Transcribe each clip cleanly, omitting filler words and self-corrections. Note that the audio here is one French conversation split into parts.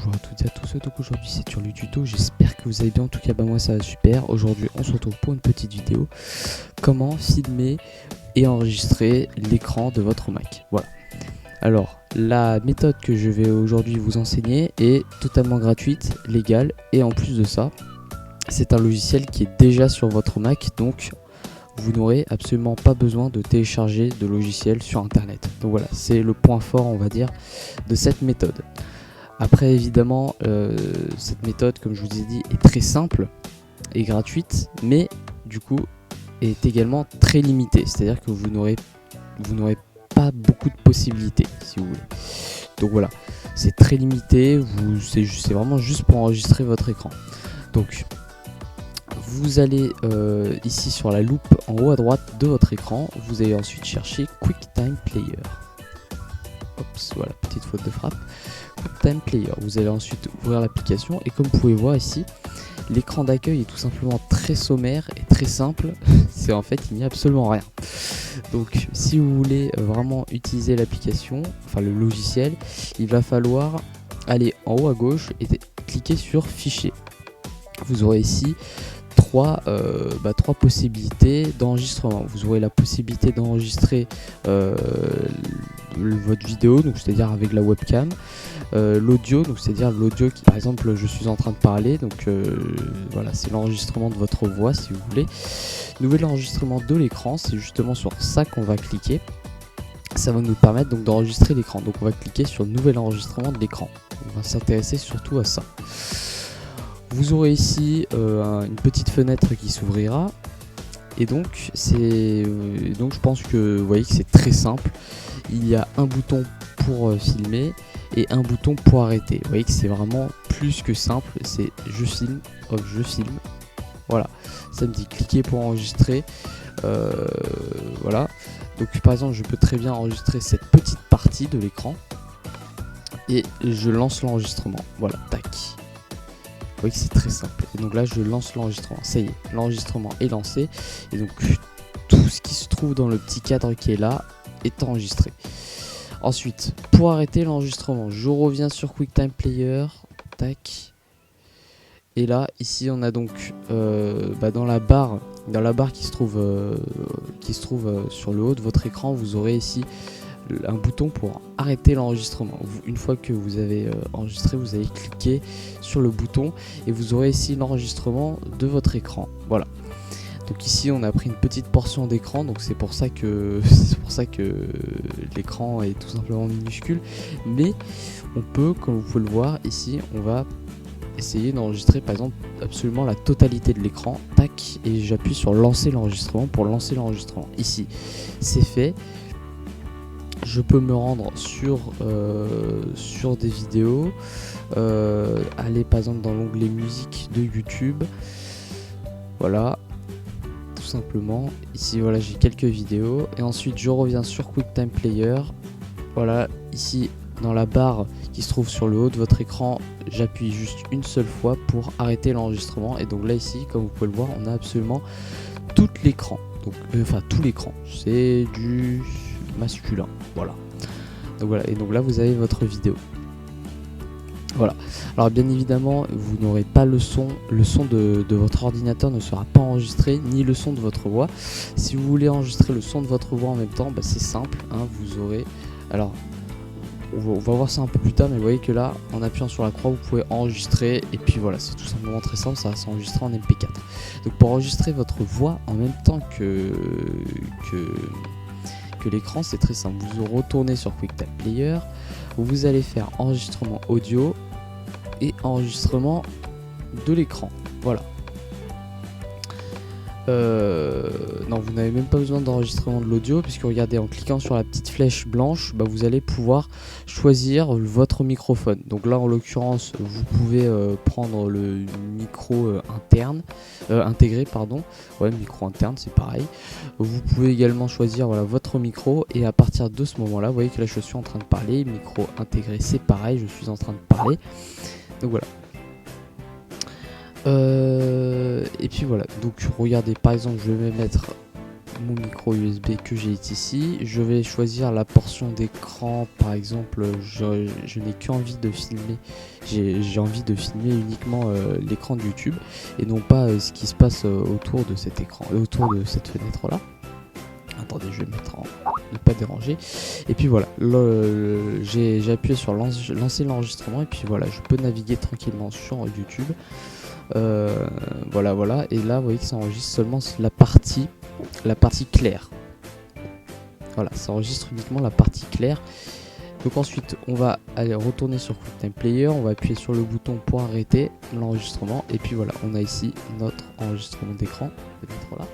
bonjour à toutes et à tous, donc aujourd'hui c'est sur le tuto, j'espère que vous allez bien, en tout cas moi ça va super. Aujourd'hui on se retrouve pour une petite vidéo, comment filmer et enregistrer l'écran de votre Mac. Voilà, alors la méthode que je vais aujourd'hui vous enseigner est totalement gratuite, légale, et en plus de ça, c'est un logiciel qui est déjà sur votre Mac, donc vous n'aurez absolument pas besoin de télécharger de logiciel sur internet. Donc voilà, c'est le point fort on va dire de cette méthode. Après évidemment cette méthode, comme je vous ai dit, est très simple et gratuite, mais du coup est également très limitée, c'est à dire que vous n'aurez pas beaucoup de possibilités si vous voulez. Donc voilà, c'est très limité, c'est vraiment juste pour enregistrer votre écran. Donc vous allez ici sur la loupe en haut à droite de votre écran, vous allez ensuite chercher QuickTime Player. Oups, voilà, petite faute de frappe. QuickTime Player, vous allez ensuite ouvrir l'application et comme vous pouvez voir ici, l'écran d'accueil est tout simplement très sommaire et très simple. C'est en fait, il n'y a absolument rien. Donc si vous voulez vraiment utiliser l'application, enfin le logiciel, il va falloir aller en haut à gauche et cliquer sur Fichier. Vous aurez ici trois possibilités d'enregistrement. Vous aurez la possibilité d'enregistrer votre vidéo, donc c'est-à-dire avec la webcam, l'audio, donc c'est-à-dire l'audio qui, par exemple, je suis en train de parler, donc voilà, c'est l'enregistrement de votre voix si vous voulez. Nouvel enregistrement de l'écran, c'est justement sur ça qu'on va cliquer. Ça va nous permettre donc d'enregistrer l'écran. Donc on va cliquer sur nouvel enregistrement de l'écran. On va s'intéresser surtout à ça. Vous aurez ici une petite fenêtre qui s'ouvrira et donc je pense que vous voyez que c'est très simple. Il y a un bouton pour filmer et un bouton pour arrêter. Vous voyez que c'est vraiment plus que simple, c'est je filme, hop, je filme. Voilà, ça me dit cliquer pour enregistrer. Voilà, donc par exemple je peux très bien enregistrer cette petite partie de l'écran et je lance l'enregistrement. Voilà, tac. Vous voyez que c'est très simple. Et donc là, je lance l'enregistrement. Ça y est, l'enregistrement est lancé. Et donc, tout ce qui se trouve dans le petit cadre qui est là est enregistré. Ensuite, pour arrêter l'enregistrement, je reviens sur QuickTime Player. Tac. Et là, ici, on a donc dans la barre qui se trouve sur le haut de votre écran, vous aurez ici un bouton pour arrêter l'enregistrement. Une fois que vous avez enregistré, vous allez cliquer sur le bouton et vous aurez ici l'enregistrement de votre écran. Voilà. Donc ici on a pris une petite portion d'écran, donc c'est pour ça que l'écran est tout simplement minuscule. Mais on peut, comme vous pouvez le voir ici, on va essayer d'enregistrer par exemple absolument la totalité de l'écran. Tac, et j'appuie sur lancer l'enregistrement pour lancer l'enregistrement. Ici, c'est fait. Je peux me rendre sur des vidéos, aller par exemple dans l'onglet musique de YouTube, voilà, tout simplement. Ici voilà, j'ai quelques vidéos et ensuite je reviens sur QuickTime Player. Voilà, ici dans la barre qui se trouve sur le haut de votre écran, j'appuie juste une seule fois pour arrêter l'enregistrement et donc là ici, comme vous pouvez le voir, on a absolument tout l'écran, donc enfin tout l'écran, c'est du masculin, voilà. Donc voilà, et donc là vous avez votre vidéo. Voilà. Alors bien évidemment, vous n'aurez pas le son de votre ordinateur ne sera pas enregistré, ni le son de votre voix. Si vous voulez enregistrer le son de votre voix en même temps, c'est simple, hein, vous aurez. Alors, on va voir ça un peu plus tard, mais vous voyez que là, en appuyant sur la croix, vous pouvez enregistrer, et puis voilà, c'est tout simplement très simple, ça va s'enregistrer en MP4. Donc pour enregistrer votre voix en même temps que l'écran, c'est très simple. Vous retournez sur QuickTime Player, vous allez faire enregistrement audio et enregistrement de l'écran. Voilà. Non, vous n'avez même pas besoin d'enregistrement de l'audio puisque regardez, en cliquant sur la petite flèche blanche, vous allez pouvoir choisir votre microphone. Donc là en l'occurrence vous pouvez prendre le micro intégré, pardon. Ouais, micro interne, c'est pareil. Vous pouvez également choisir voilà, votre micro et à partir de ce moment là, vous voyez que là je suis en train de parler, micro intégré c'est pareil, je suis en train de parler. Donc voilà. Et puis voilà, donc regardez, par exemple je vais me mettre mon micro USB que j'ai ici. Je vais choisir la portion d'écran. Par exemple, je n'ai qu'envie de filmer. J'ai envie de filmer uniquement l'écran de YouTube et non pas ce qui se passe autour de cet écran, autour de cette fenêtre là. Attendez, je vais mettre en ne pas déranger. Et puis voilà, j'ai appuyé sur lancer l'enregistrement et puis voilà, je peux naviguer tranquillement sur YouTube. Voilà. Et là, vous voyez que ça enregistre seulement la partie claire. Voilà, ça enregistre uniquement la partie claire. Donc ensuite, on va aller retourner sur QuickTime Player. On va appuyer sur le bouton pour arrêter l'enregistrement. Et puis voilà, on a ici notre enregistrement d'écran. Je vais mettre là.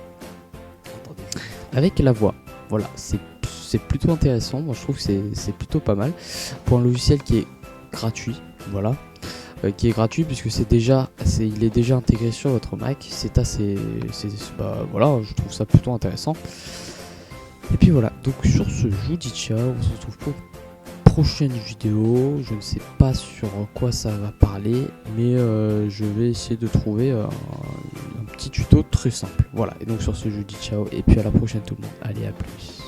Avec la voix. Voilà, c'est plutôt intéressant. Moi, je trouve que c'est plutôt pas mal pour un logiciel qui est gratuit. Voilà. Qui est gratuit puisque il est déjà intégré sur votre Mac. Voilà, je trouve ça plutôt intéressant. Et puis voilà, donc sur ce, je vous dis ciao, on se retrouve pour une prochaine vidéo. Je ne sais pas sur quoi ça va parler, mais je vais essayer de trouver un petit tuto très simple. Voilà, et donc sur ce, je vous dis ciao et puis à la prochaine tout le monde. Allez, à plus.